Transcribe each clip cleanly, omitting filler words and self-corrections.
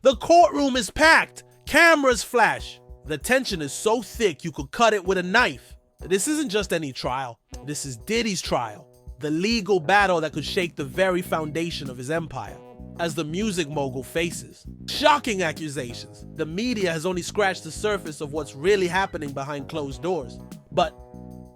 The courtroom is packed. Cameras flash. The tension is so thick you could cut it with a knife. This isn't just any trial. This is Diddy's trial. The legal battle that could shake the very foundation of his empire. As the music mogul faces shocking accusations, the media has only scratched the surface of what's really happening behind closed doors. But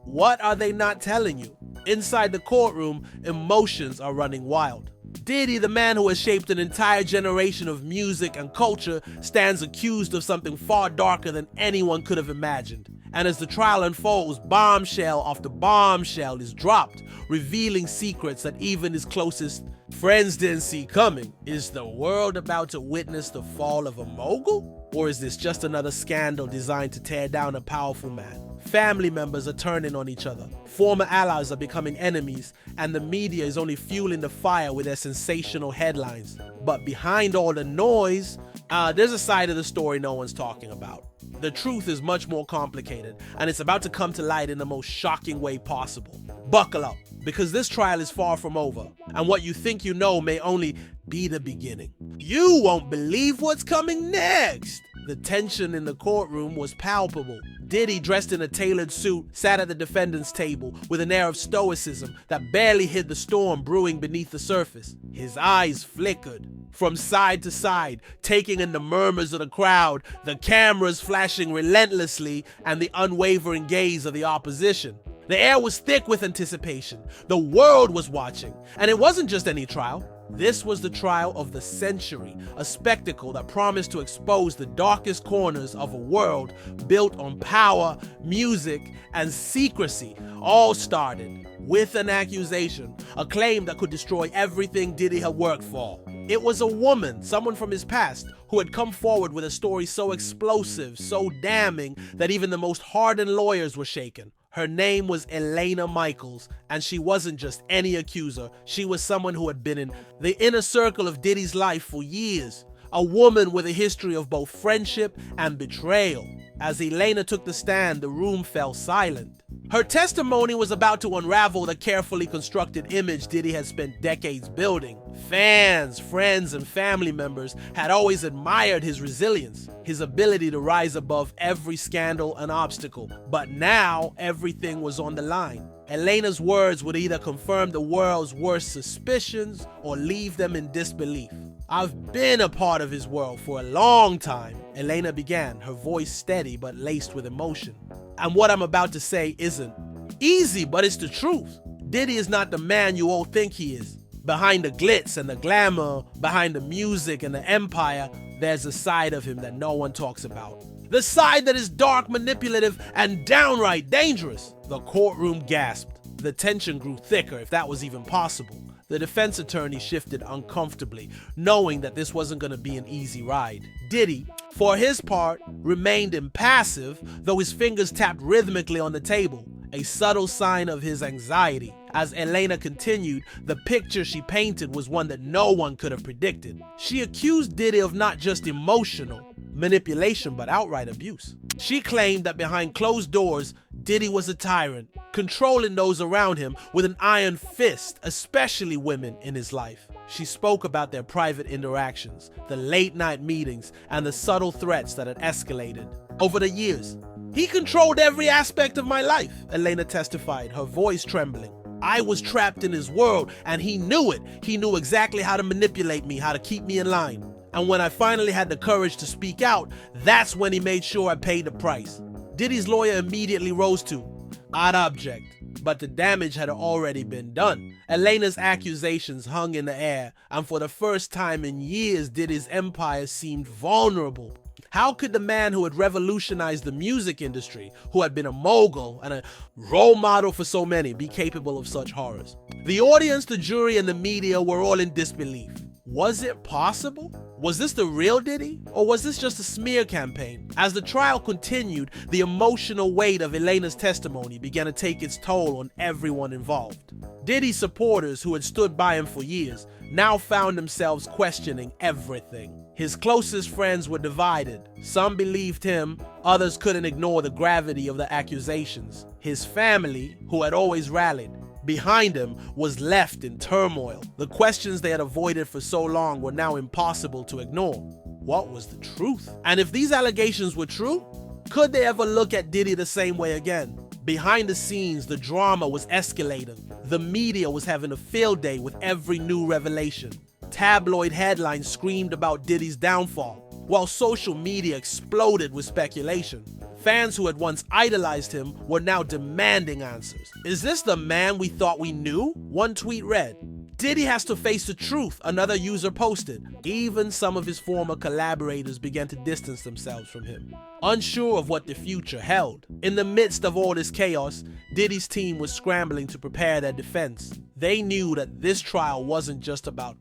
what are they not telling you? Inside the courtroom, emotions are running wild. Diddy, the man who has shaped an entire generation of music and culture, stands accused of something far darker than anyone could have imagined. And as the trial unfolds, bombshell after bombshell is dropped, revealing secrets that even his closest friends didn't see coming. Is the world about to witness the fall of a mogul? Or is this just another scandal designed to tear down a powerful man? Family members are turning on each other. Former allies are becoming enemies, and the media is only fueling the fire with their sensational headlines. But behind all the noise, there's a side of the story no one's talking about. The truth is much more complicated, and it's about to come to light in the most shocking way possible. Buckle up, because this trial is far from over, and what you think you know may only be the beginning. You won't believe what's coming next. The tension in the courtroom was palpable. Diddy, dressed in a tailored suit, sat at the defendant's table with an air of stoicism that barely hid the storm brewing beneath the surface. His eyes flickered from side to side, taking in the murmurs of the crowd, the cameras flashing relentlessly, and the unwavering gaze of the opposition. The air was thick with anticipation. The world was watching. And it wasn't just any trial. This was the trial of the century, a spectacle that promised to expose the darkest corners of a world built on power, music, and secrecy. All started with an accusation, a claim that could destroy everything Diddy had worked for. It was a woman, someone from his past, who had come forward with a story so explosive, so damning, that even the most hardened lawyers were shaken. Her name was Elena Michaels, and she wasn't just any accuser. She was someone who had been in the inner circle of Diddy's life for years. A woman with a history of both friendship and betrayal. As Elena took the stand, the room fell silent. Her testimony was about to unravel the carefully constructed image Diddy had spent decades building. Fans, friends, and family members had always admired his resilience, his ability to rise above every scandal and obstacle. But now, everything was on the line. Elena's words would either confirm the world's worst suspicions or leave them in disbelief. "I've been a part of his world for a long time," Elena began, her voice steady but laced with emotion. "And what I'm about to say isn't easy, but it's the truth. Diddy is not the man you all think he is. Behind the glitz and the glamour, behind the music and the empire, there's a side of him that no one talks about. The side that is dark, manipulative, and downright dangerous." The courtroom gasped. The tension grew thicker, if that was even possible. The defense attorney shifted uncomfortably, knowing that this wasn't going to be an easy ride. Diddy, for his part, remained impassive, though his fingers tapped rhythmically on the table, a subtle sign of his anxiety. As Elena continued, the picture she painted was one that no one could have predicted. She accused Diddy of not just emotional manipulation, but outright abuse. She claimed that behind closed doors, Diddy was a tyrant, controlling those around him with an iron fist, especially women in his life. She spoke about their private interactions, the late-night meetings, and the subtle threats that had escalated over the years. "He controlled every aspect of my life," Elena testified, her voice trembling. "I was trapped in his world, and he knew it. He knew exactly how to manipulate me, how to keep me in line. And when I finally had the courage to speak out, that's when he made sure I paid the price." Diddy's lawyer immediately rose to, "I'd object," but the damage had already been done. Elena's accusations hung in the air, and for the first time in years, Diddy's empire seemed vulnerable. How could the man who had revolutionized the music industry, who had been a mogul and a role model for so many, be capable of such horrors? The audience, the jury, and the media were all in disbelief. Was it possible? Was this the real Diddy? Or was this just a smear campaign? As the trial continued, the emotional weight of Elena's testimony began to take its toll on everyone involved. Diddy's supporters, who had stood by him for years, now found themselves questioning everything. His closest friends were divided. Some believed him, others couldn't ignore the gravity of the accusations. His family, who had always rallied behind him, was left in turmoil. The questions they had avoided for so long were now impossible to ignore. what was the truth? And if these allegations were true, could they ever look at Diddy the same way again? Behind the scenes, the drama was escalating. The media was having a field day with every new revelation. Tabloid headlines screamed about Diddy's downfall, while social media exploded with speculation. Fans who had once idolized him were now demanding answers. Is this the man we thought we knew? One tweet read, "Diddy has to face the truth," another user posted. Even some of his former collaborators began to distance themselves from him, unsure of what the future held. In the midst of all this chaos, Diddy's team was scrambling to prepare their defense. They knew that this trial wasn't just about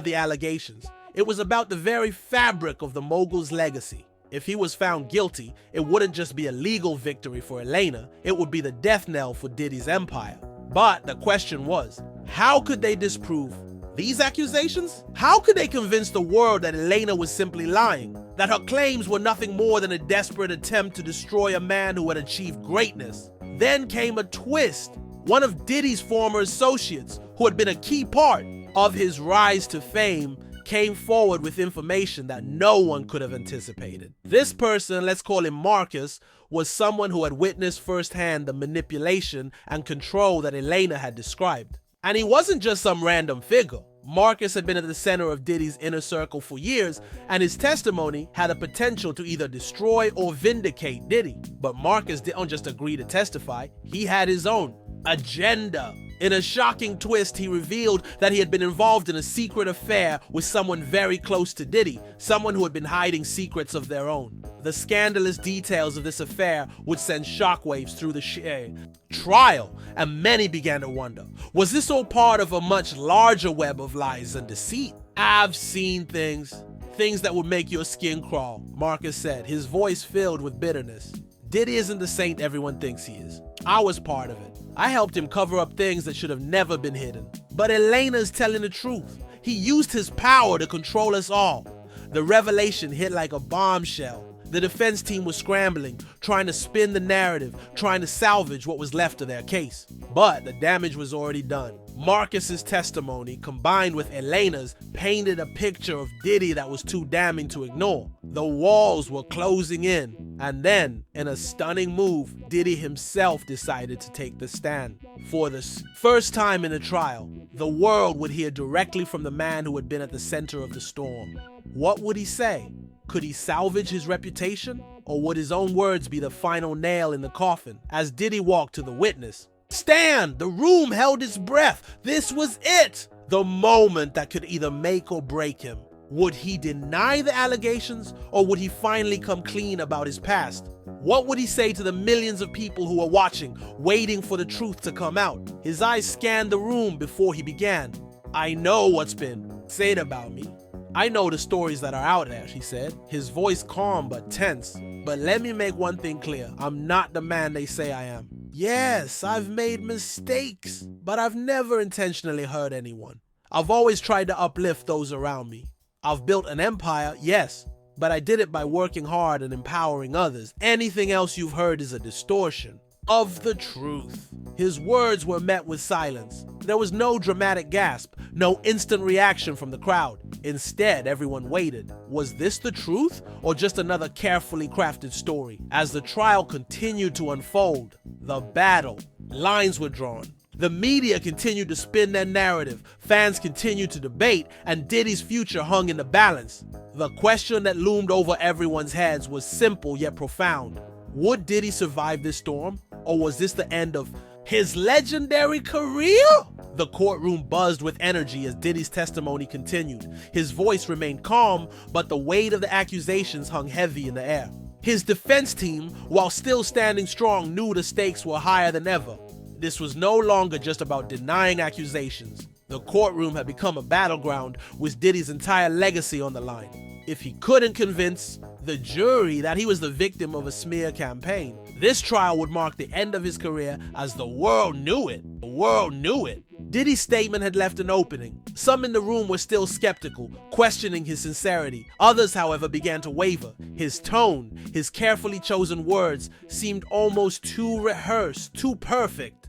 the allegations. It was about the very fabric of the mogul's legacy. If he was found guilty, it wouldn't just be a legal victory for Elena, it would be the death knell for Diddy's empire. But the question was, how could they disprove these accusations? How could they convince the world that Elena was simply lying? That her claims were nothing more than a desperate attempt to destroy a man who had achieved greatness? Then came a twist. One of Diddy's former associates, who had been a key part of his rise to fame, came forward with information that no one could have anticipated. This person, let's call him Marcus, was someone who had witnessed firsthand the manipulation and control that Elena had described. And he wasn't just some random figure. Marcus had been at the center of Diddy's inner circle for years, and his testimony had a potential to either destroy or vindicate Diddy. But Marcus didn't just agree to testify, he had his own agenda. In a shocking twist, he revealed that he had been involved in a secret affair with someone very close to Diddy, someone who had been hiding secrets of their own. The scandalous details of this affair would send shockwaves through the trial, and many began to wonder, was this all part of a much larger web of lies and deceit? "I've seen things that would make your skin crawl," Marcus said, his voice filled with bitterness. "Diddy isn't the saint everyone thinks he is. I was part of it. I helped him cover up things that should have never been hidden. But Elena's telling the truth. He used his power to control us all." The revelation hit like a bombshell. The defense team was scrambling, trying to spin the narrative, trying to salvage what was left of their case. But the damage was already done. Marcus's testimony, combined with Elena's, painted a picture of Diddy that was too damning to ignore. The walls were closing in, and then, in a stunning move, Diddy himself decided to take the stand. For the first time in the trial, the world would hear directly from the man who had been at the center of the storm. What would he say? Could he salvage his reputation? Or would his own words be the final nail in the coffin? As Diddy walked to the witness stand, the room held its breath. This was it! The moment that could either make or break him. Would he deny the allegations, or would he finally come clean about his past? What would he say to the millions of people who were watching, waiting for the truth to come out? His eyes scanned the room before he began. "I know what's been said about me. I know the stories that are out there," he said, his voice calm but tense. "But let me make one thing clear. I'm not the man they say I am. Yes, I've made mistakes, but I've never intentionally hurt anyone. I've always tried to uplift those around me. I've built an empire, yes, but I did it by working hard and empowering others. Anything else you've heard is a distortion of the truth." His words were met with silence. There was no dramatic gasp, no instant reaction from the crowd. Instead, everyone waited. Was this the truth, or just another carefully crafted story? As the trial continued to unfold, the battle, lines were drawn. The media continued to spin their narrative, fans continued to debate, and Diddy's future hung in the balance. The question that loomed over everyone's heads was simple yet profound. Would Diddy survive this storm, or was this the end of his legendary career? The courtroom buzzed with energy as Diddy's testimony continued. His voice remained calm, but the weight of the accusations hung heavy in the air. His defense team, while still standing strong, knew the stakes were higher than ever. This was no longer just about denying accusations. The courtroom had become a battleground with Diddy's entire legacy on the line. If he couldn't convince the jury that he was the victim of a smear campaign, this trial would mark the end of his career as the world knew it. The world knew it. Diddy's statement had left an opening. Some in the room were still skeptical, questioning his sincerity. Others, however, began to waver. His tone, his carefully chosen words, seemed almost too rehearsed, too perfect.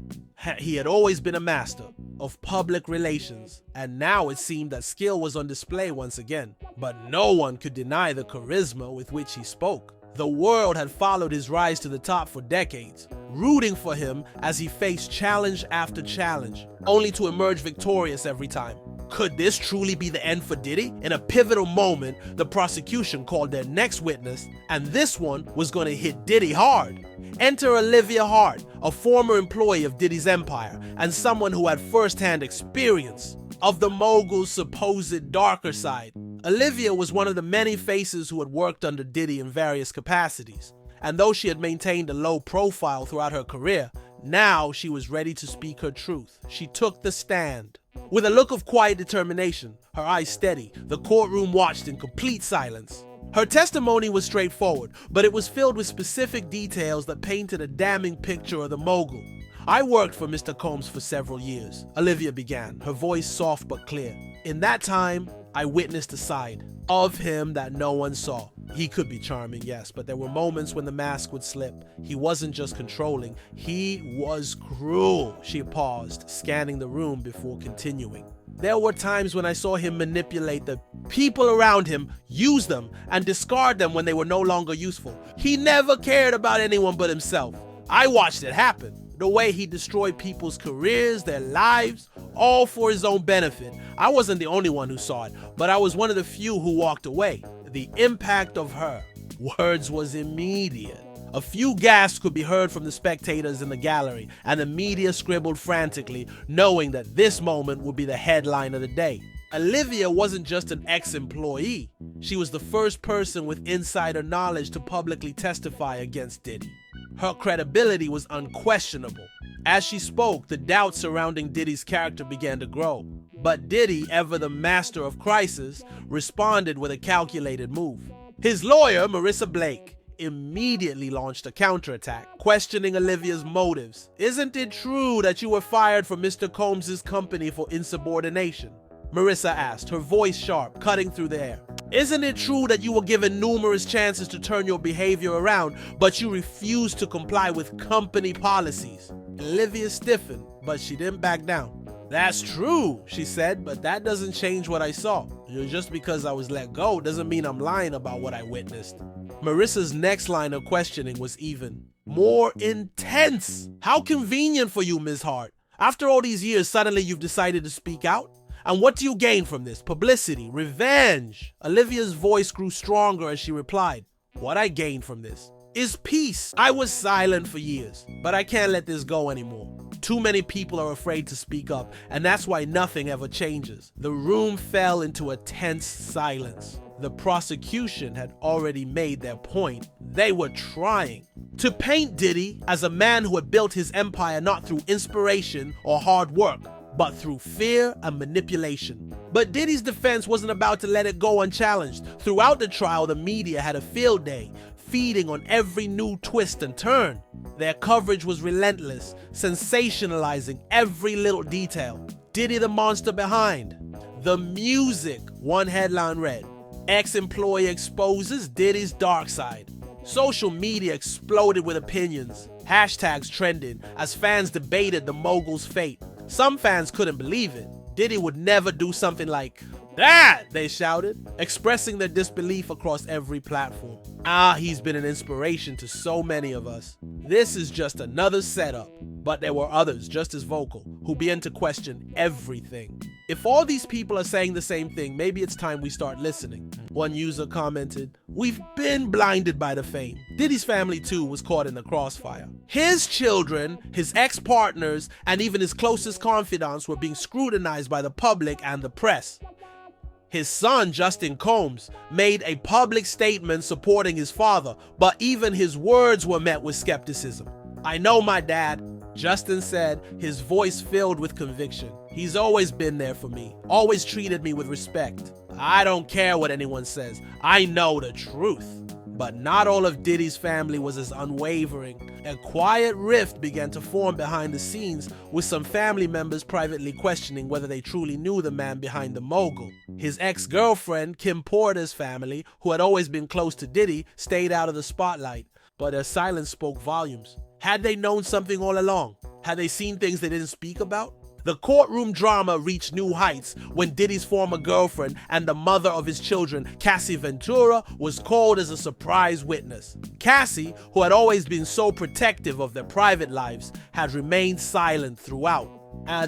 He had always been a master. of public relations, and now it seemed that skill was on display once again. But no one could deny the charisma with which he spoke. The world had followed his rise to the top for decades, rooting for him as he faced challenge after challenge, only to emerge victorious every time. Could this truly be the end for Diddy? In a pivotal moment, the prosecution called their next witness, and this one was going to hit Diddy hard. Enter Olivia Hart, a former employee of Diddy's empire, and someone who had first-hand experience of the mogul's supposed darker side. Olivia was one of the many faces who had worked under Diddy in various capacities, and though she had maintained a low profile throughout her career, now she was ready to speak her truth. She took the stand. With a look of quiet determination, her eyes steady, the courtroom watched in complete silence. Her testimony was straightforward, but it was filled with specific details that painted a damning picture of the mogul. "I worked for Mr. Combs for several years," Olivia began, her voice soft but clear. "In that time, I witnessed a side of him that no one saw. He could be charming, yes, but there were moments when the mask would slip. He wasn't just controlling, he was cruel." She paused, scanning the room before continuing. "There were times when I saw him manipulate the people around him, use them, and discard them when they were no longer useful. He never cared about anyone but himself. I watched it happen. The way he destroyed people's careers, their lives, all for his own benefit. I wasn't the only one who saw it, but I was one of the few who walked away. The impact of her words was immediate. A few gasps could be heard from the spectators in the gallery, and the media scribbled frantically, knowing that this moment would be the headline of the day. Olivia wasn't just an ex-employee. She was the first person with insider knowledge to publicly testify against Diddy. Her credibility was unquestionable. As she spoke, the doubts surrounding Diddy's character began to grow. But Diddy, ever the master of crisis, responded with a calculated move. His lawyer, Marissa Blake, immediately launched a counterattack, questioning Olivia's motives. "Isn't it true that you were fired from Mr. Combs' company for insubordination?" Marissa asked, her voice sharp, cutting through the air. "Isn't it true that you were given numerous chances to turn your behavior around, but you refused to comply with company policies?" Olivia stiffened, but she didn't back down. "That's true," she said, "but that doesn't change what I saw. Just because I was let go doesn't mean I'm lying about what I witnessed." Marissa's next line of questioning was even more intense. "How convenient for you, Ms. Hart. After all these years, suddenly you've decided to speak out? And what do you gain from this? Publicity? Revenge?" Olivia's voice grew stronger as she replied, "What I gain from this is peace. I was silent for years, but I can't let this go anymore. Too many people are afraid to speak up, and that's why nothing ever changes." The room fell into a tense silence. The prosecution had already made their point. They were trying to paint Diddy as a man who had built his empire not through inspiration or hard work, but through fear and manipulation. But Diddy's defense wasn't about to let it go unchallenged. Throughout the trial, the media had a field day, feeding on every new twist and turn. Their coverage was relentless, sensationalizing every little detail. Diddy the monster behind. The music, one headline read, "Ex-employee exposes Diddy's dark side." Social media exploded with opinions, hashtags trending as fans debated the mogul's fate. Some fans couldn't believe it. Diddy would never do something like that, they shouted, expressing their disbelief across every platform. He's been an inspiration to so many of us. This is just another setup. But there were others just as vocal who began to question everything. "If all these people are saying the same thing, maybe it's time we start listening." One user commented, "We've been blinded by the fame." Diddy's family too was caught in the crossfire. His children, his ex-partners, and even his closest confidants were being scrutinized by the public and the press. His son, Justin Combs, made a public statement supporting his father, but even his words were met with skepticism. "I know my dad," Justin said, his voice filled with conviction. "He's always been there for me, always treated me with respect. I don't care what anyone says. I know the truth." But not all of Diddy's family was as unwavering. A quiet rift began to form behind the scenes, with some family members privately questioning whether they truly knew the man behind the mogul. His ex-girlfriend, Kim Porter's family, who had always been close to Diddy, stayed out of the spotlight, but their silence spoke volumes. Had they known something all along? Had they seen things they didn't speak about? The courtroom drama reached new heights when Diddy's former girlfriend and the mother of his children, Cassie Ventura, was called as a surprise witness. Cassie, who had always been so protective of their private lives, had remained silent throughout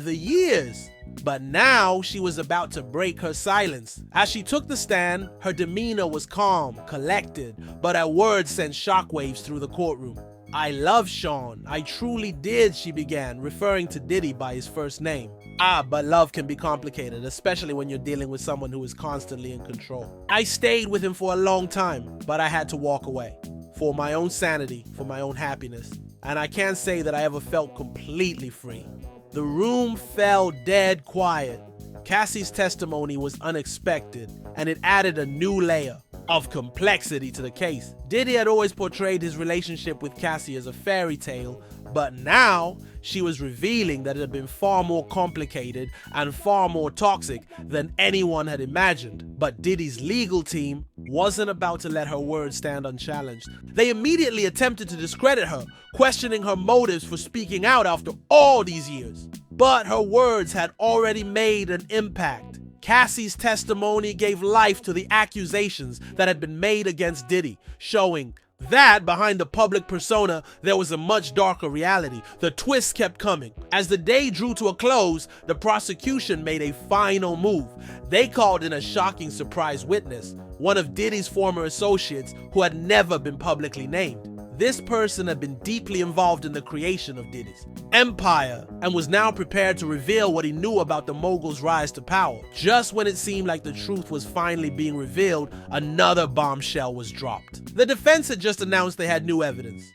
the years. But now she was about to break her silence. As she took the stand, her demeanor was calm, collected, but her words sent shockwaves through the courtroom. "I love Sean, I truly did," she began, referring to Diddy by his first name. But love can be complicated, especially when you're dealing with someone who is constantly in control. "I stayed with him for a long time, but I had to walk away. For my own sanity, for my own happiness. And I can't say that I ever felt completely free." The room fell dead quiet. Cassie's testimony was unexpected, and it added a new layer of complexity to the case. Diddy had always portrayed his relationship with Cassie as a fairy tale, but now she was revealing that it had been far more complicated and far more toxic than anyone had imagined. But Diddy's legal team wasn't about to let her words stand unchallenged. They immediately attempted to discredit her, questioning her motives for speaking out after all these years. But her words had already made an impact. Cassie's testimony gave life to the accusations that had been made against Diddy, showing that behind the public persona, there was a much darker reality. The twists kept coming. As the day drew to a close, the prosecution made a final move. They called in a shocking surprise witness, one of Diddy's former associates who had never been publicly named. This person had been deeply involved in the creation of Diddy's empire and was now prepared to reveal what he knew about the mogul's rise to power. Just when it seemed like the truth was finally being revealed, another bombshell was dropped. The defense had just announced they had new evidence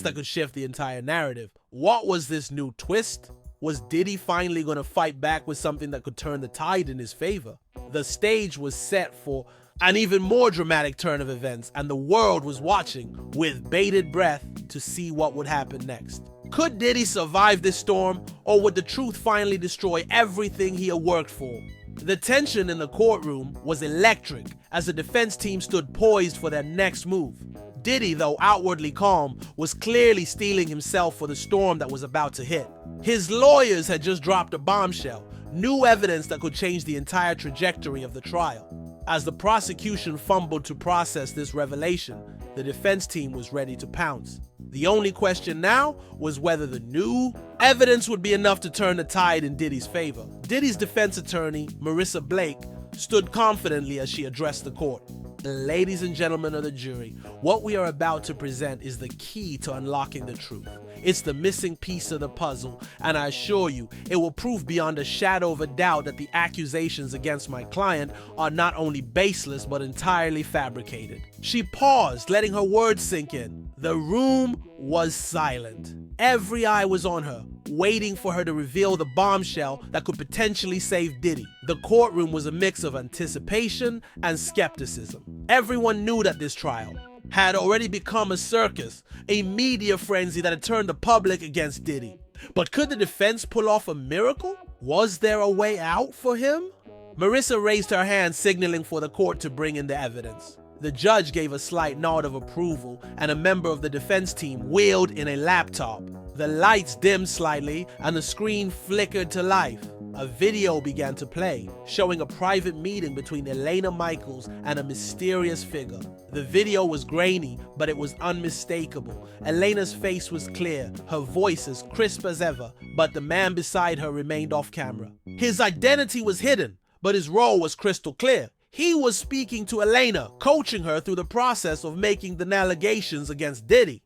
that could shift the entire narrative. What was this new twist? Was Diddy finally going to fight back with something that could turn the tide in his favor? The stage was set for an even more dramatic turn of events, and the world was watching with bated breath to see what would happen next. Could Diddy survive this storm, or would the truth finally destroy everything he had worked for? The tension in the courtroom was electric as the defense team stood poised for their next move. Diddy, though outwardly calm, was clearly steeling himself for the storm that was about to hit. His lawyers had just dropped a bombshell, new evidence that could change the entire trajectory of the trial. As the prosecution fumbled to process this revelation, the defense team was ready to pounce. The only question now was whether the new evidence would be enough to turn the tide in Diddy's favor. Diddy's defense attorney, Marissa Blake, stood confidently as she addressed the court. Ladies and gentlemen of the jury, what we are about to present is the key to unlocking the truth. It's the missing piece of the puzzle, and I assure you, it will prove beyond a shadow of a doubt that the accusations against my client are not only baseless, but entirely fabricated. She paused, letting her words sink in. The room was silent. Every eye was on her, waiting for her to reveal the bombshell that could potentially save Diddy. The courtroom was a mix of anticipation and skepticism. Everyone knew that this trial had already become a circus, a media frenzy that had turned the public against Diddy. But could the defense pull off a miracle? Was there a way out for him? Marissa raised her hand, signaling for the court to bring in the evidence. The judge gave a slight nod of approval, and a member of the defense team wheeled in a laptop. The lights dimmed slightly, and the screen flickered to life. A video began to play, showing a private meeting between Elena Michaels and a mysterious figure. The video was grainy, but it was unmistakable. Elena's face was clear, her voice as crisp as ever, but the man beside her remained off camera. His identity was hidden, but his role was crystal clear. He was speaking to Elena, coaching her through the process of making the allegations against Diddy.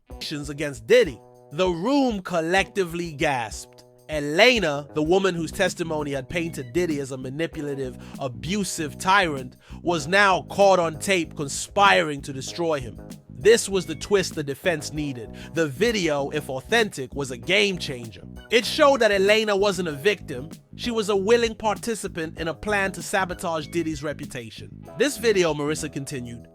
The room collectively gasped. Elena, the woman whose testimony had painted Diddy as a manipulative, abusive tyrant, was now caught on tape conspiring to destroy him. This was the twist the defense needed. The video, if authentic, was a game changer. It showed that Elena wasn't a victim. She was a willing participant in a plan to sabotage Diddy's reputation. This video, Marissa continued,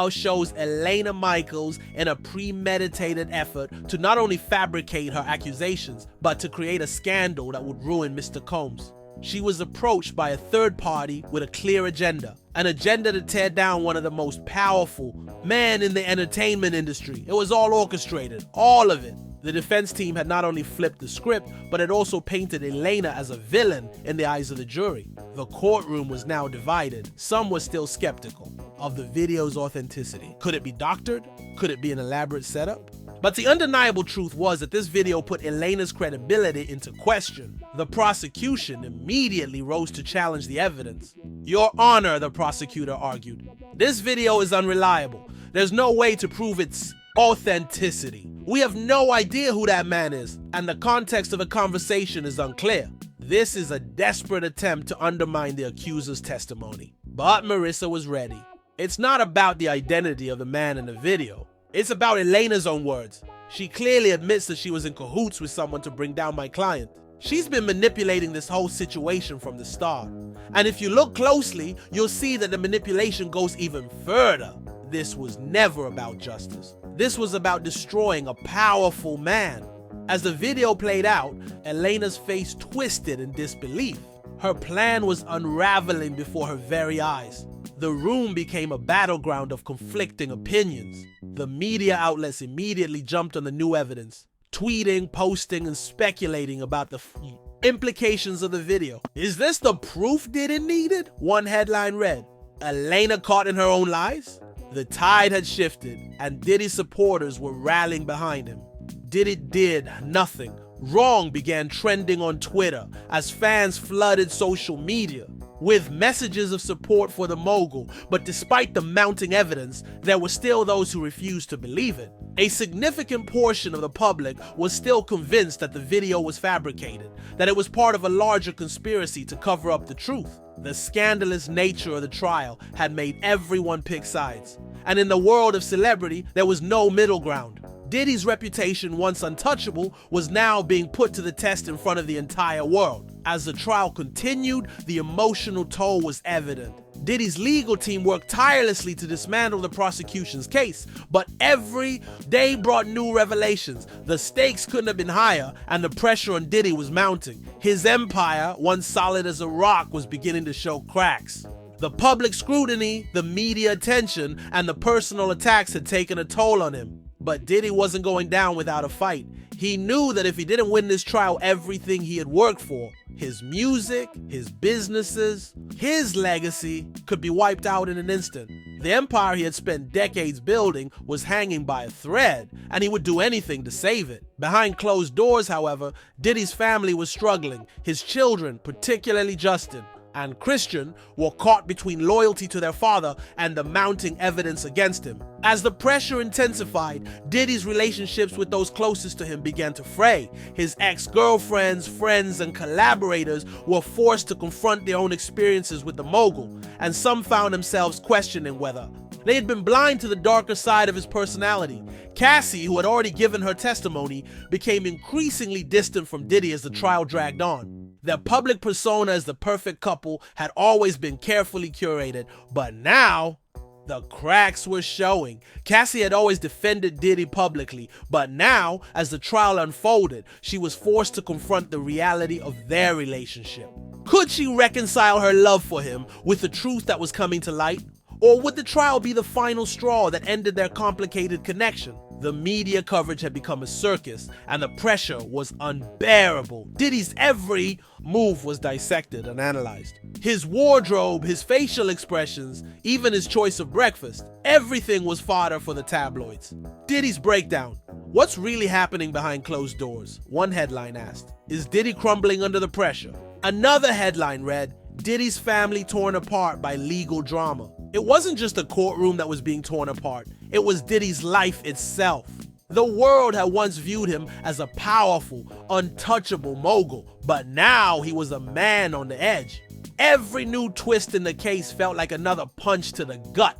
shows Elena Michaels in a premeditated effort to not only fabricate her accusations, but to create a scandal that would ruin Mr. Combs. She was approached by a third party with a clear agenda, an agenda to tear down one of the most powerful men in the entertainment industry. It was all orchestrated, all of it. The defense team had not only flipped the script, but had also painted Elena as a villain in the eyes of the jury. The courtroom was now divided. Some were still skeptical of the video's authenticity. Could it be doctored? Could it be an elaborate setup? But the undeniable truth was that this video put Elena's credibility into question. The prosecution immediately rose to challenge the evidence. "Your Honor," the prosecutor argued, "this video is unreliable. There's no way to prove its authenticity. We have no idea who that man is, and the context of the conversation is unclear." This is a desperate attempt to undermine the accuser's testimony. But Marissa was ready. It's not about the identity of the man in the video. It's about Elena's own words. She clearly admits that she was in cahoots with someone to bring down my client. She's been manipulating this whole situation from the start. And if you look closely, you'll see that the manipulation goes even further. This was never about justice. This was about destroying a powerful man. As the video played out, Elena's face twisted in disbelief. Her plan was unraveling before her very eyes. The room became a battleground of conflicting opinions. The media outlets immediately jumped on the new evidence, tweeting, posting, and speculating about the implications of the video. "Is this the proof Diddy needed?" one headline read. "Elena caught in her own lies?" The tide had shifted, and Diddy's supporters were rallying behind him. Diddy did nothing. Wrong began trending on Twitter as fans flooded social media with messages of support for the mogul, but despite the mounting evidence, there were still those who refused to believe it. A significant portion of the public was still convinced that the video was fabricated, that it was part of a larger conspiracy to cover up the truth. The scandalous nature of the trial had made everyone pick sides, and in the world of celebrity, there was no middle ground. Diddy's reputation, once untouchable, was now being put to the test in front of the entire world. As the trial continued, the emotional toll was evident. Diddy's legal team worked tirelessly to dismantle the prosecution's case, but every day brought new revelations. The stakes couldn't have been higher, and the pressure on Diddy was mounting. His empire, once solid as a rock, was beginning to show cracks. The public scrutiny, the media attention, and the personal attacks had taken a toll on him. But Diddy wasn't going down without a fight. He knew that if he didn't win this trial, everything he had worked for, his music, his businesses, his legacy, could be wiped out in an instant. The empire he had spent decades building was hanging by a thread, and he would do anything to save it. Behind closed doors, however, Diddy's family was struggling. His children, particularly Justin and Christian, were caught between loyalty to their father and the mounting evidence against him. As the pressure intensified, Diddy's relationships with those closest to him began to fray. His ex-girlfriends, friends, and collaborators were forced to confront their own experiences with the mogul, and some found themselves questioning whether they had been blind to the darker side of his personality. Cassie, who had already given her testimony, became increasingly distant from Diddy as the trial dragged on. Their public persona as the perfect couple had always been carefully curated, but now the cracks were showing. Cassie had always defended Diddy publicly, but now, as the trial unfolded, she was forced to confront the reality of their relationship. Could she reconcile her love for him with the truth that was coming to light? Or would the trial be the final straw that ended their complicated connection? The media coverage had become a circus, and the pressure was unbearable. Diddy's every move was dissected and analyzed. His wardrobe, his facial expressions, even his choice of breakfast. Everything was fodder for the tabloids. Diddy's breakdown. What's really happening behind closed doors? One headline asked. Is Diddy crumbling under the pressure? Another headline read, Diddy's family torn apart by legal drama. It wasn't just a courtroom that was being torn apart. It was Diddy's life itself. The world had once viewed him as a powerful, untouchable mogul, but now he was a man on the edge. Every new twist in the case felt like another punch to the gut.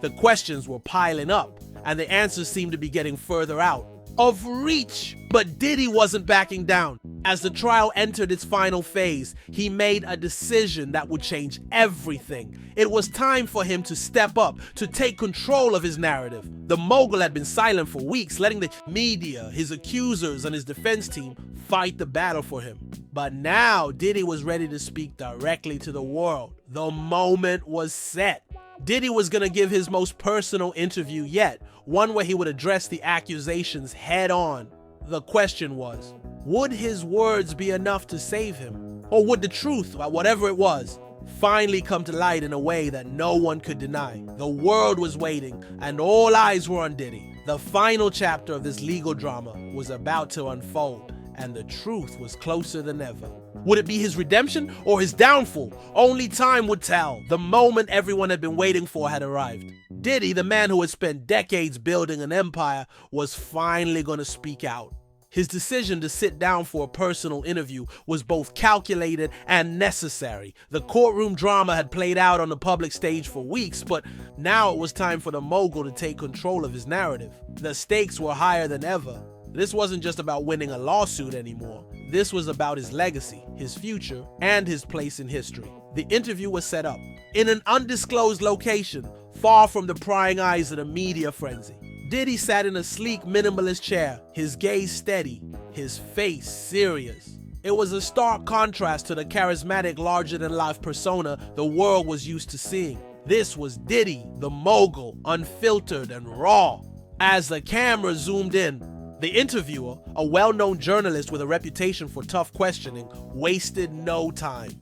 The questions were piling up, and the answers seemed to be getting further out of reach. But Diddy wasn't backing down. As the trial entered its final phase, he made a decision that would change everything. It was time for him to step up, to take control of his narrative. The mogul had been silent for weeks, letting the media, his accusers, and his defense team fight the battle for him. But now, Diddy was ready to speak directly to the world. The moment was set. Diddy was going to give his most personal interview yet, one where he would address the accusations head on. The question was, would his words be enough to save him? Or would the truth, whatever it was, finally come to light in a way that no one could deny? The world was waiting, and all eyes were on Diddy. The final chapter of this legal drama was about to unfold, and the truth was closer than ever. Would it be his redemption or his downfall? Only time would tell. The moment everyone had been waiting for had arrived. Diddy, the man who had spent decades building an empire, was finally going to speak out. His decision to sit down for a personal interview was both calculated and necessary. The courtroom drama had played out on the public stage for weeks, but now it was time for the mogul to take control of his narrative. The stakes were higher than ever. This wasn't just about winning a lawsuit anymore. This was about his legacy, his future, and his place in history. The interview was set up in an undisclosed location, far from the prying eyes of the media frenzy. Diddy sat in a sleek, minimalist chair, his gaze steady, his face serious. It was a stark contrast to the charismatic, larger-than-life persona the world was used to seeing. This was Diddy, the mogul, unfiltered and raw. As the camera zoomed in, the interviewer, a well-known journalist with a reputation for tough questioning, wasted no time.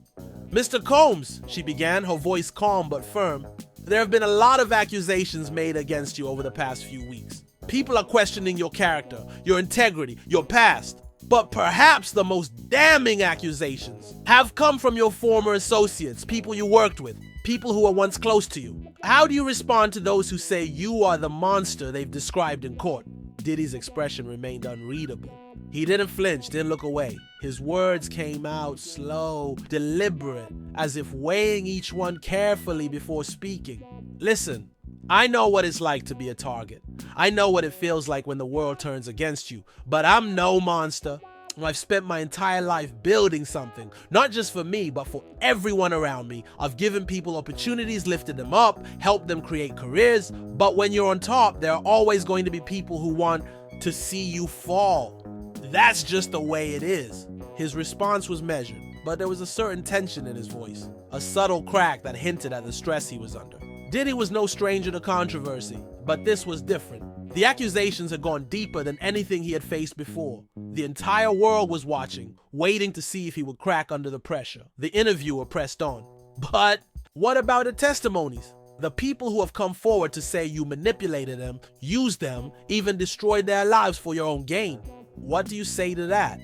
"Mr. Combs," she began, her voice calm but firm, "there have been a lot of accusations made against you over the past few weeks. People are questioning your character, your integrity, your past. But perhaps the most damning accusations have come from your former associates, people you worked with, people who were once close to you. How do you respond to those who say you are the monster they've described in court?" Diddy's expression remained unreadable. He didn't flinch, didn't look away. His words came out slow, deliberate, as if weighing each one carefully before speaking. "Listen, I know what it's like to be a target. I know what it feels like when the world turns against you, but I'm no monster. I've spent my entire life building something, not just for me, but for everyone around me. I've given people opportunities, lifted them up, helped them create careers. But when you're on top, there are always going to be people who want to see you fall. That's just the way it is." His response was measured, but there was a certain tension in his voice, a subtle crack that hinted at the stress he was under. Diddy was no stranger to controversy, but this was different. The accusations had gone deeper than anything he had faced before. The entire world was watching, waiting to see if he would crack under the pressure. The interviewer pressed on. "But what about the testimonies? The people who have come forward to say you manipulated them, used them, even destroyed their lives for your own gain. What do you say to that?"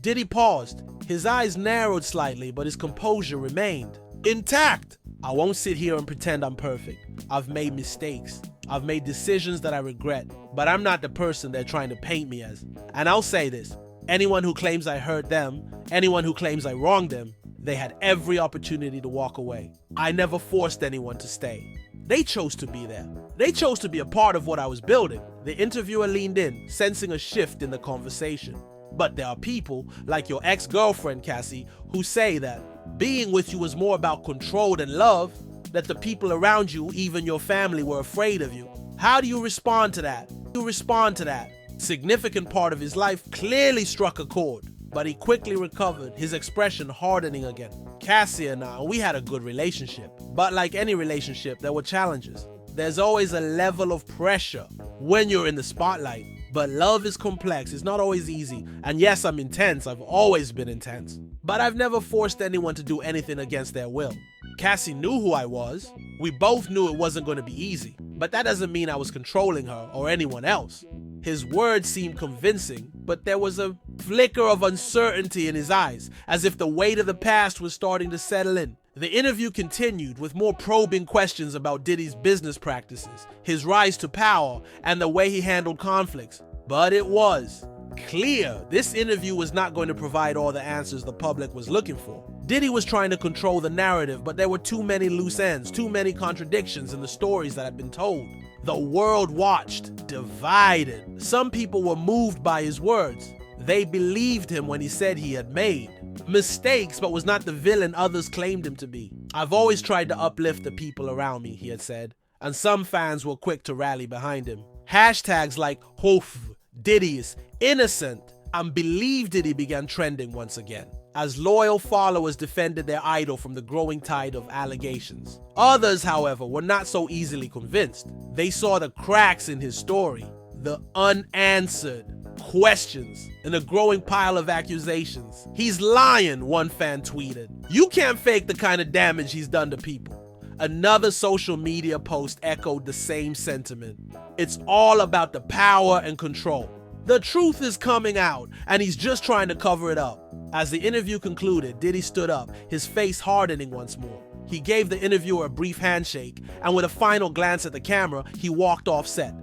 Diddy paused. His eyes narrowed slightly, but his composure remained intact. "I won't sit here and pretend I'm perfect. I've made mistakes. I've made decisions that I regret, but I'm not the person they're trying to paint me as. And I'll say this, anyone who claims I hurt them, anyone who claims I wronged them, they had every opportunity to walk away. I never forced anyone to stay. They chose to be there. They chose to be a part of what I was building." The interviewer leaned in, sensing a shift in the conversation. "But there are people, like your ex-girlfriend, Cassie, who say that being with you was more about control than love, that the people around you, even your family, were afraid of you. How do you respond to that?" Significant part of his life clearly struck a chord, but he quickly recovered, his expression hardening again. "Cassie and I, we had a good relationship, but like any relationship, there were challenges. There's always a level of pressure when you're in the spotlight. But love is complex, it's not always easy. And yes, I'm intense, I've always been intense. But I've never forced anyone to do anything against their will. Cassie knew who I was. We both knew it wasn't going to be easy. But that doesn't mean I was controlling her or anyone else." His words seemed convincing, but there was a flicker of uncertainty in his eyes, as if the weight of the past was starting to settle in. The interview continued with more probing questions about Diddy's business practices, his rise to power, and the way he handled conflicts. But it was clear this interview was not going to provide all the answers the public was looking for. Diddy was trying to control the narrative, but there were too many loose ends, too many contradictions in the stories that had been told. The world watched, divided. Some people were moved by his words. They believed him when he said he had made mistakes, but was not the villain others claimed him to be. "I've always tried to uplift the people around me," he had said, and some fans were quick to rally behind him. Hashtags like "Hoof," "Diddy is innocent," and "Believe Diddy" began trending once again, as loyal followers defended their idol from the growing tide of allegations. Others, however, were not so easily convinced. They saw the cracks in his story, the unanswered questions and a growing pile of accusations. He's lying, one fan tweeted. You can't fake the kind of damage he's done to people. Another social media post echoed the same sentiment. It's all about the power and control. The truth is coming out, and he's just trying to cover it up. As the interview concluded, Diddy stood up, his face hardening once more. He gave the interviewer a brief handshake, and with a final glance at the camera, he walked off set.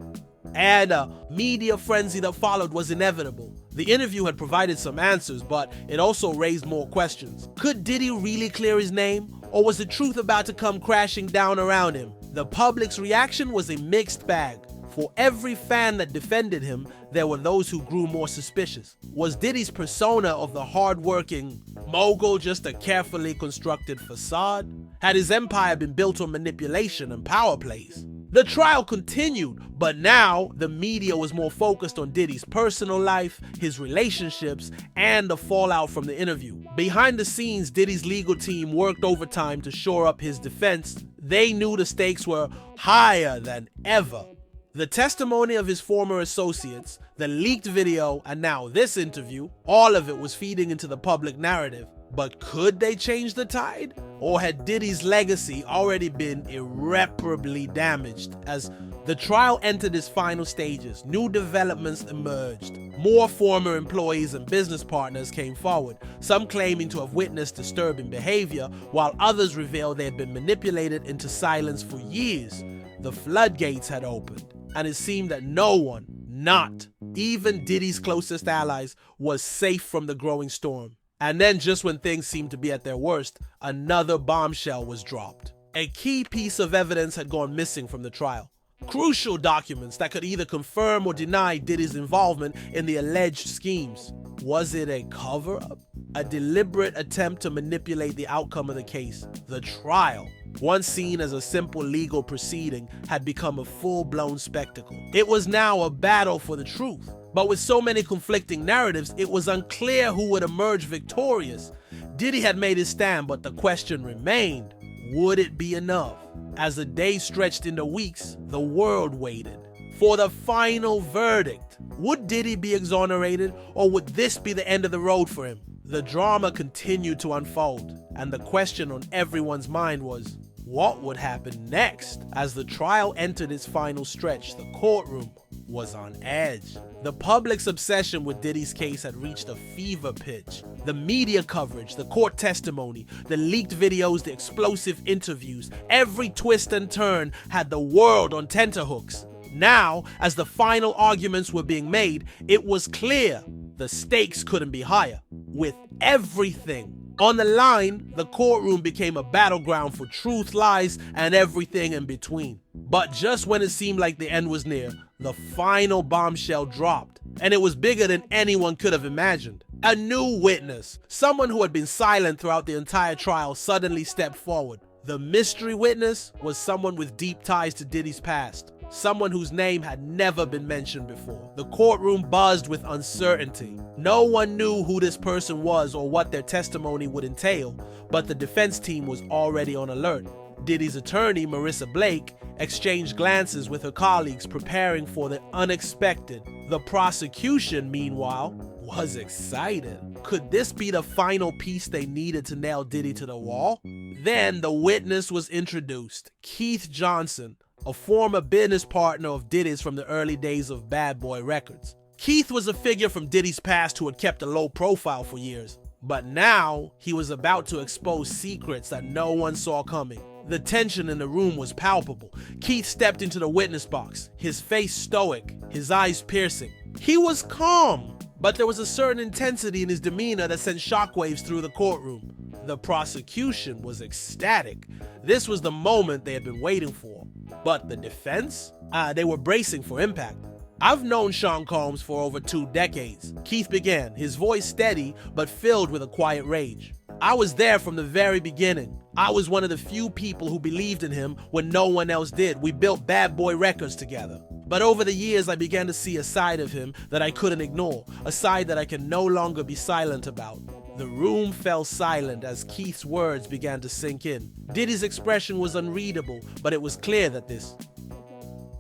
And a media frenzy that followed was inevitable. The interview had provided some answers, but it also raised more questions. Could Diddy really clear his name? Or was the truth about to come crashing down around him? The public's reaction was a mixed bag. For every fan that defended him, there were those who grew more suspicious. Was Diddy's persona of the hard-working mogul just a carefully constructed facade? Had his empire been built on manipulation and power plays? The trial continued, but now the media was more focused on Diddy's personal life, his relationships, and the fallout from the interview. Behind the scenes, Diddy's legal team worked overtime to shore up his defense. They knew the stakes were higher than ever. The testimony of his former associates, the leaked video, and now this interview, all of it was feeding into the public narrative. But could they change the tide? Or had Diddy's legacy already been irreparably damaged? As the trial entered its final stages, new developments emerged. More former employees and business partners came forward, some claiming to have witnessed disturbing behavior, while others revealed they had been manipulated into silence for years. The floodgates had opened, and it seemed that no one, not even Diddy's closest allies, was safe from the growing storm. And then, just when things seemed to be at their worst, another bombshell was dropped. A key piece of evidence had gone missing from the trial. Crucial documents that could either confirm or deny Diddy's involvement in the alleged schemes. Was it a cover-up? A deliberate attempt to manipulate the outcome of the case? The trial, once seen as a simple legal proceeding, had become a full-blown spectacle. It was now a battle for the truth. But with so many conflicting narratives, it was unclear who would emerge victorious. Diddy had made his stand, but the question remained, would it be enough? As the days stretched into weeks, the world waited for the final verdict. Would Diddy be exonerated, or would this be the end of the road for him? The drama continued to unfold, and the question on everyone's mind was, what would happen next? As the trial entered its final stretch, the courtroom was on edge. The public's obsession with Diddy's case had reached a fever pitch. The media coverage, the court testimony, the leaked videos, the explosive interviews, every twist and turn had the world on tenterhooks. Now, as the final arguments were being made, it was clear the stakes couldn't be higher. With everything on the line, the courtroom became a battleground for truth, lies, and everything in between. But just when it seemed like the end was near, the final bombshell dropped, and it was bigger than anyone could have imagined. A new witness, someone who had been silent throughout the entire trial, suddenly stepped forward. The mystery witness was someone with deep ties to Diddy's past, someone whose name had never been mentioned before. The courtroom buzzed with uncertainty. No one knew who this person was or what their testimony would entail, but the defense team was already on alert. Diddy's attorney, Marissa Blake, exchanged glances with her colleagues, preparing for the unexpected. The prosecution, meanwhile, was excited. Could this be the final piece they needed to nail Diddy to the wall? Then the witness was introduced, Keith Johnson, a former business partner of Diddy's from the early days of Bad Boy Records. Keith was a figure from Diddy's past who had kept a low profile for years, but now he was about to expose secrets that no one saw coming. The tension in the room was palpable. Keith stepped into the witness box, his face stoic, his eyes piercing. He was calm, but there was a certain intensity in his demeanor that sent shockwaves through the courtroom. The prosecution was ecstatic. This was the moment they had been waiting for. But the defense? They were bracing for impact. I've known Sean Combs for over 2 decades. Keith began, his voice steady but filled with a quiet rage. I was there from the very beginning. I was one of the few people who believed in him when no one else did. We built Bad Boy Records together. But over the years, I began to see a side of him that I couldn't ignore, a side that I can no longer be silent about. The room fell silent as Keith's words began to sink in. Diddy's expression was unreadable, but it was clear that this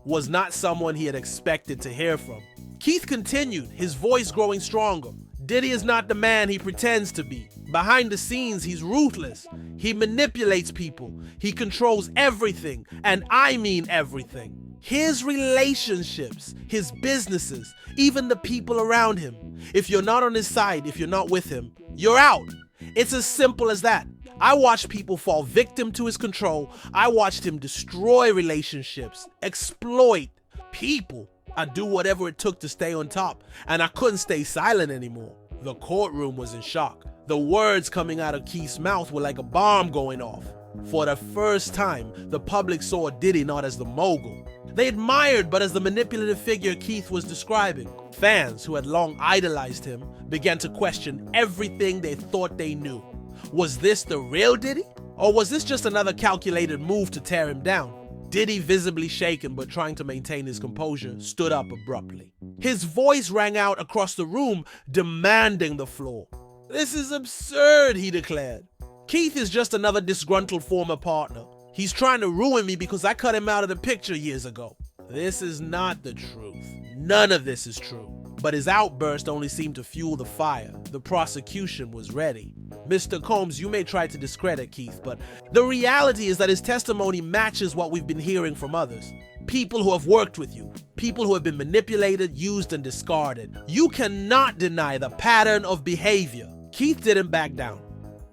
was not someone he had expected to hear from. Keith continued, his voice growing stronger. Diddy is not the man he pretends to be. Behind the scenes, he's ruthless. He manipulates people. He controls everything, and I mean everything. His relationships, his businesses, even the people around him. If you're not on his side, if you're not with him, you're out. It's as simple as that. I watched people fall victim to his control. I watched him destroy relationships, exploit people. I'd do whatever it took to stay on top, and I couldn't stay silent anymore. The courtroom was in shock. The words coming out of Keith's mouth were like a bomb going off. For the first time, the public saw Diddy not as the mogul they admired, but as the manipulative figure Keith was describing. Fans who had long idolized him began to question everything they thought they knew. Was this the real Diddy? Or was this just another calculated move to tear him down? Diddy, visibly shaken but trying to maintain his composure, stood up abruptly. His voice rang out across the room, demanding the floor. "This is absurd," he declared. "Keith is just another disgruntled former partner. He's trying to ruin me because I cut him out of the picture years ago." This is not the truth. None of this is true. But his outburst only seemed to fuel the fire. The prosecution was ready. Mr. Combs, you may try to discredit Keith, but the reality is that his testimony matches what we've been hearing from others. People who have worked with you, people who have been manipulated, used, and discarded. You cannot deny the pattern of behavior. Keith didn't back down.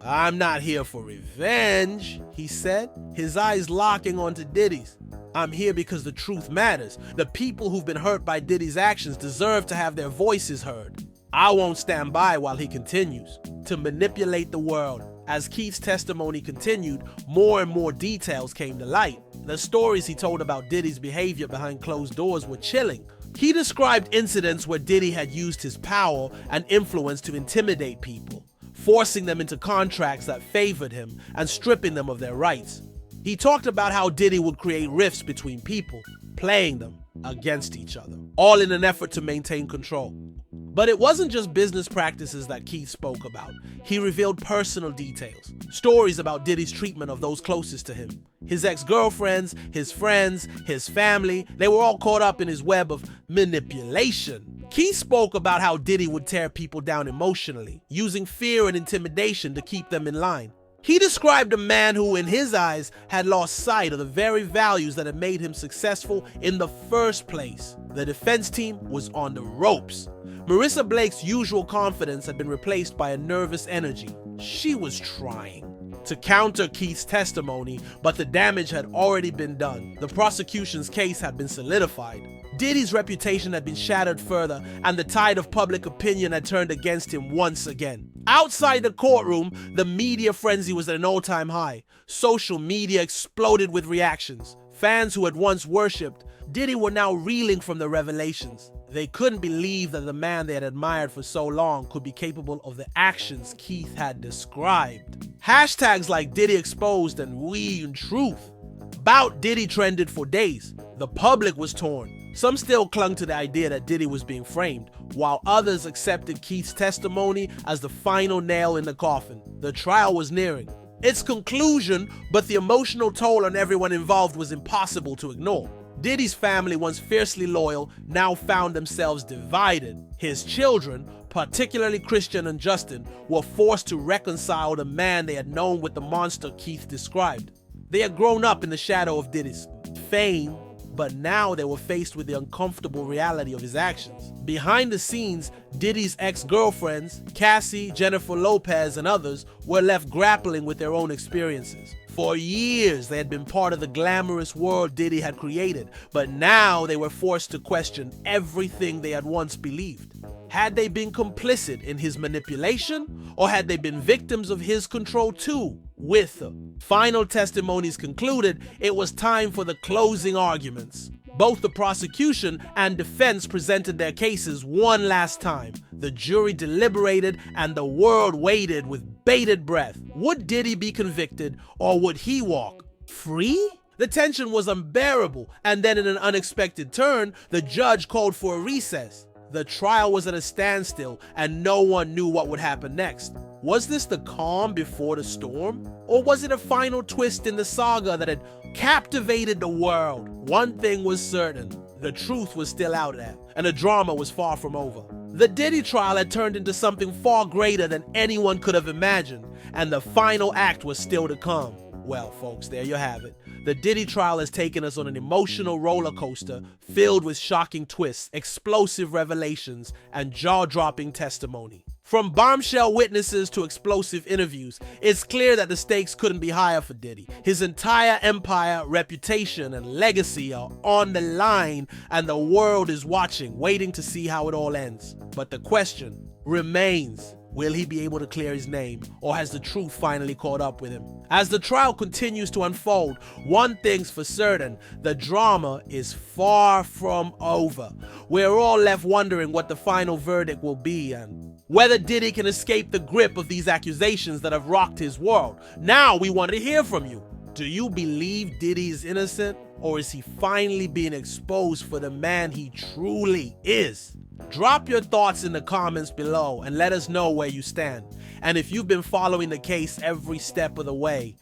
"I'm not here for revenge," he said, his eyes locking onto Diddy's. "I'm here because the truth matters. The people who've been hurt by Diddy's actions deserve to have their voices heard. I won't stand by while he continues to manipulate the world." As Keith's testimony continued, more and more details came to light. The stories he told about Diddy's behavior behind closed doors were chilling. He described incidents where Diddy had used his power and influence to intimidate people, forcing them into contracts that favored him and stripping them of their rights. He talked about how Diddy would create rifts between people, playing them against each other, all in an effort to maintain control. But it wasn't just business practices that Keith spoke about. He revealed personal details, stories about Diddy's treatment of those closest to him. His ex-girlfriends, his friends, his family, they were all caught up in his web of manipulation. Keith spoke about how Diddy would tear people down emotionally, using fear and intimidation to keep them in line. He described a man who, in his eyes, had lost sight of the very values that had made him successful in the first place. The defense team was on the ropes. Marissa Blake's usual confidence had been replaced by a nervous energy. She was trying to counter Keith's testimony, but the damage had already been done. The prosecution's case had been solidified. Diddy's reputation had been shattered further, and the tide of public opinion had turned against him once again. Outside the courtroom, the media frenzy was at an all-time high. Social media exploded with reactions. Fans who had once worshipped Diddy were now reeling from the revelations. They couldn't believe that the man they had admired for so long could be capable of the actions Keith had described. Hashtags like Diddy Exposed and We in Truth about Diddy trended for days. The public was torn. Some still clung to the idea that Diddy was being framed, while others accepted Keith's testimony as the final nail in the coffin. The trial was nearing its conclusion, but the emotional toll on everyone involved was impossible to ignore. Diddy's family, once fiercely loyal, now found themselves divided. His children, particularly Christian and Justin, were forced to reconcile the man they had known with the monster Keith described. They had grown up in the shadow of Diddy's fame, but now they were faced with the uncomfortable reality of his actions. Behind the scenes, Diddy's ex-girlfriends, Cassie, Jennifer Lopez, and others, were left grappling with their own experiences. For years, they had been part of the glamorous world Diddy had created, but now they were forced to question everything they had once believed. Had they been complicit in his manipulation, or had they been victims of his control too? With the final testimonies concluded, it was time for the closing arguments. Both the prosecution and defense presented their cases one last time. The jury deliberated and the world waited with bated breath. Would Diddy be convicted, or would he walk free? The tension was unbearable, and then in an unexpected turn, the judge called for a recess. The trial was at a standstill, and no one knew what would happen next. Was this the calm before the storm? Or was it a final twist in the saga that had captivated the world? One thing was certain. The truth was still out there, and the drama was far from over. The Diddy trial had turned into something far greater than anyone could have imagined, and the final act was still to come. Well, folks, there you have it. The Diddy trial has taken us on an emotional roller coaster filled with shocking twists, explosive revelations, and jaw-dropping testimony. From bombshell witnesses to explosive interviews, it's clear that the stakes couldn't be higher for Diddy. His entire empire, reputation, and legacy are on the line, and the world is watching, waiting to see how it all ends. But the question remains, will he be able to clear his name, or has the truth finally caught up with him? As the trial continues to unfold, one thing's for certain, the drama is far from over. We're all left wondering what the final verdict will be and whether Diddy can escape the grip of these accusations that have rocked his world. Now we want to hear from you. Do you believe Diddy is innocent, or is he finally being exposed for the man he truly is? Drop your thoughts in the comments below and let us know where you stand. And if you've been following the case every step of the way,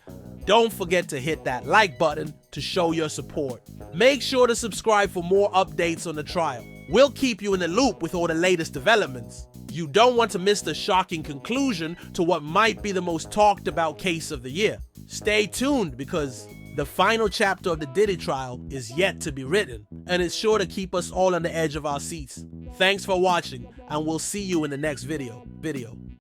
don't forget to hit that like button to show your support. Make sure to subscribe for more updates on the trial. We'll keep you in the loop with all the latest developments. You don't want to miss the shocking conclusion to what might be the most talked about case of the year. Stay tuned, because the final chapter of the Diddy trial is yet to be written, and it's sure to keep us all on the edge of our seats. Thanks for watching, and we'll see you in the next video.